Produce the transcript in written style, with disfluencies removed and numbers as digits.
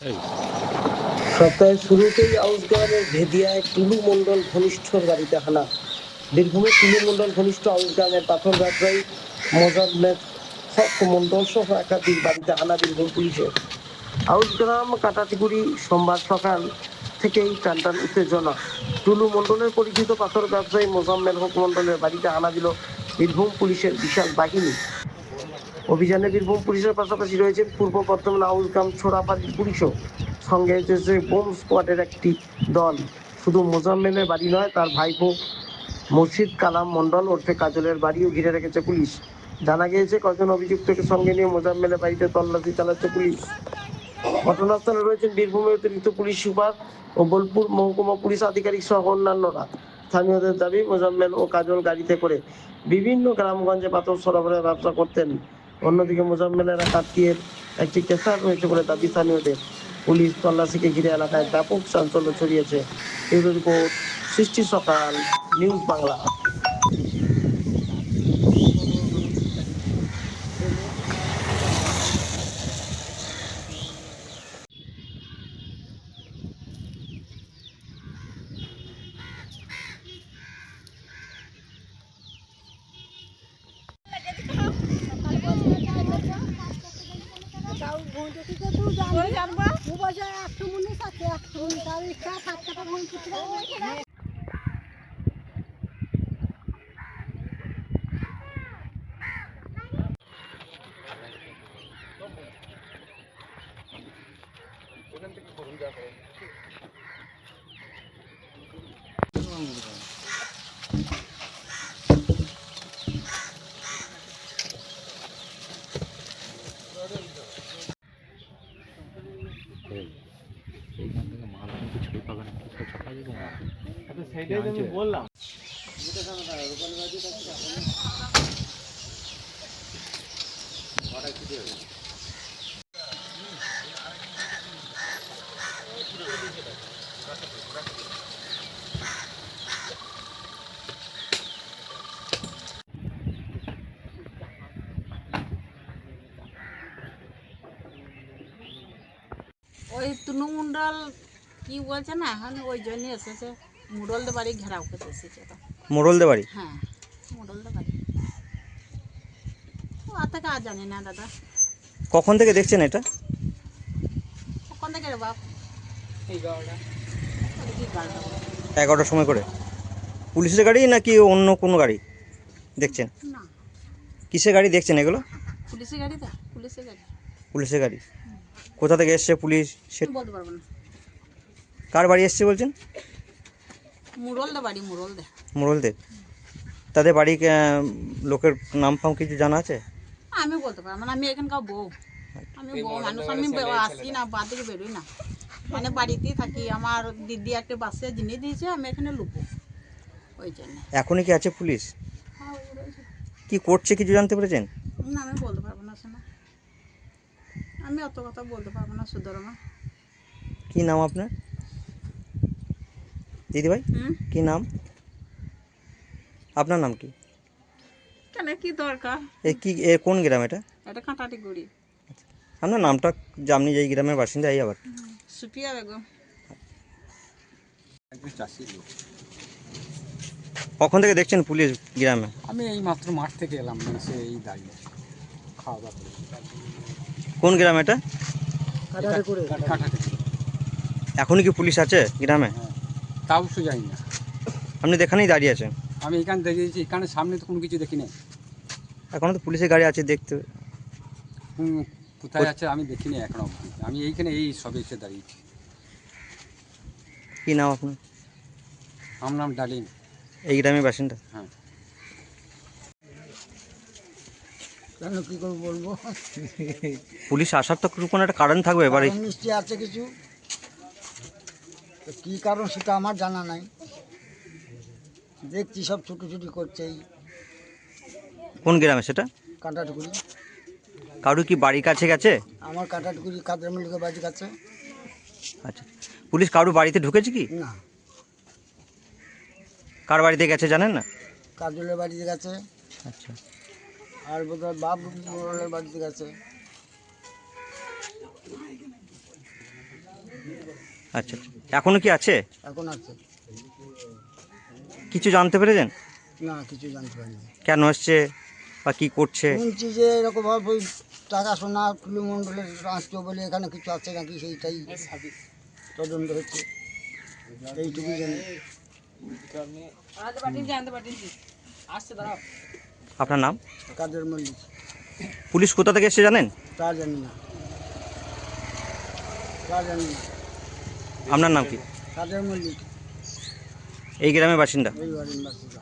এই সপ্তাহের শুরুতেই আউশ গ্রামের ভেদিয়ায় টুলু মণ্ডল ঘনিষ্ঠর বাড়িতে হানা। বীরভূমের টুলু মণ্ডল ঘনিষ্ঠ আউশ গ্রামের পাথর ব্যবসায়ী মোজাম্মেল হক মণ্ডল সহ একাধিক বাড়িতে হানা বীরভূম পুলিশের। আউশ গ্রাম কাটাটিগুড়ি সোমবার সকাল থেকেই টানটান উত্তেজনা। টুলু মণ্ডলের পরিচিত পাথর ব্যবসায়ী মোজাম্মেল হক মণ্ডলের বাড়িতে হানা দিল বীরভূম পুলিশের বিশাল বাহিনী। অভিযানে বীরভূম পুলিশের পাশাপাশি রয়েছেন পূর্ব বর্ধমান আউশগ্রাম ছোড়াপাড়ির পুলিশও। সঙ্গে এসেছে বোম স্কোয়াডের একটি দল। শুধু মোজাম্মেলের বাড়ি নয়, তার ভাইপো মুর্শিদ কালাম মণ্ডল ওরফে কাজলের বাড়িও ঘিরে রেখেছে পুলিশ। জানা গিয়েছে কয়েকজন অভিযুক্তকে সঙ্গে নিয়ে মোজাম্মেলের বাড়িতে তল্লাশি চালাচ্ছে পুলিশ। ঘটনাস্থলে রয়েছেন বীরভূমের অতিরিক্ত পুলিশ সুপার ও বোলপুর মহকুমা পুলিশ আধিকারিক সহ অন্যান্যরা। স্থানীয়দের দাবি, মোজাম্মেল ও কাজল গাড়িতে করে বিভিন্ন গ্রামগঞ্জে পাথর সরবরাহের ব্যবসা করতেন। অন্যদিকে মোজাম্মেলের আত্মীয়ের একটি কেসার রয়েছে বলে দাবি স্থানীয়দের। পুলিশ তল্লাশিকে ঘিরে এলাকায় ব্যাপক চাঞ্চল্য ছড়িয়েছে। ব্যুরো রিপোর্ট, সৃষ্টি সকাল, নিউজ বাংলা। এইখান থেকে মাল কিন্তু ছুরি পাবে না, কিছু ছাপা যাবে না। সেইটাই তো আমি বললাম। ওই তৃণমূণ্ডল কি বলছে না, এখন ওই জন্য এসেছে। মুডলদের বাড়ি ঘেরাও করতে এসেছে তো। মোড়লদের বাড়ি? হ্যাঁ, মুডলদের বাড়ি। ও আর থেকে আর জানি না দাদা। কখন থেকে দেখছেন এটা? কখন থেকে রে বাপ? 11টা। 11টার সময় করে। পুলিশের গাড়ি নাকি অন্য কোনো গাড়ি দেখছেন? না, কিসের গাড়ি দেখছেন এগুলো? পুলিশের গাড়ি তো, পুলিশের গাড়ি। পুলিশের গাড়ি। কোথা থেকে এসছে পুলিশ? সে বলতে পারবো না। কার বাড়ি এসছে বলছেন? মুডলদের বাড়ি, মুডলদের। মোড়লদের। তাদের বাড়ি লোকের নাম ফাম কিছু জানা আছে? আমি বলতে পারবো না, আমি এখানকার বউ। আমি বউ মানুষ, আমি আসি না, বাদ থেকে বেরোই না। মানে বাড়িতেই থাকি। আমার দিদি একটা বাসে জিনিস দিয়েছে, আমি এখানে লুকো ওই জন্য। এখনই কি আছে পুলিশ? হ্যাঁ, ওই রয়েছে। কি করছে কিছু জানতে পেরেছেন? না, আমি বলতে পারবো না শোনা। আমি অত কথা বলতে পারবো না সুদরমা। কি নাম আপনার দিদিভাই? কি নাম? আপনার নাম কি? কেন, কি দরকার? কোন গ্রাম এটা? এটা কাঁটাটিগুড়ি। আপনার নামটা, যে আপনি যেই গ্রামের বাসিন্দা এই আবার? সুপিয়া বেগম। কখন থেকে দেখছেন পুলিশ গ্রামে? আমি এই মাত্র মাঠ থেকে এলাম, মানে সে এই দাঁড়িয়ে খাওয়া দাওয়া করে। কোন গ্রাম এটা? কাঁটাতে। এখনই কি পুলিশ আছে গ্রামে? হ্যাঁ, তা অবশ্য জানি না। আপনি এখানেই দাঁড়িয়ে আছেন? আমি এখানে দেখেছি, এখানে সামনে তো কোনো কিছু দেখি না। এখনো তো পুলিশের গাড়ি আছে দেখতে। কোথায় আছে আমি দেখিনি এখনো অবধি। আমি এইখানে এই সবে এসে দাঁড়িয়েছি। কি নাম আপনার? আমার নাম ডালিম। এই গ্রামের বাসিন্দা? হ্যাঁ। কেন কী করে বলবো? পুলিশ আসার তো কোনো একটা কারণ থাকবে এবারে। কারণ নিশ্চয়ই আছে কিছু, তো কী কারণ সেটা আমার জানা নাই। দেখছি সব ছুটোছুটি করছে এই কোন গ্রামে সেটা? কাঁটাটুকুরি। কারু কি বাড়ি কাছে গেছে? আমার কাঁটাটুকুরি কাদের মল্লিকের বাড়ির কাছে। আচ্ছা, পুলিশ কারু বাড়িতে ঢুকেছে কি? না, কার বাড়িতে গেছে জানেন না? কাজলের বাড়িতে গেছে, আচ্ছা। আর বোধহয় বাপ মোড়লের বাড়িতে গেছে। আচ্ছা আচ্ছা, এখনো কি আছে? এখন আছে। কিছু জানতে পেরেছেন না, কিছু জানতে পারিনি। কেন আসছে বা কি করছে? শুনছি যে এরকমভাবে ওই টাকা সোনা টুলু মণ্ডলের আত্মীয় বলে এখানে কিছু আছে নাকি, সেইটাই তদন্ত হচ্ছে, এইটুকুই জানি। আপনার নাম? কাদের মল্লিক। পুলিশ কোথা থেকে এসেছে জানেন? তা জানি না, তা জানি না। আপনার নাম কি? কাদের মল্লিক, এই গ্রামের বাসিন্দা? এই বাড়ির বাসিন্দা।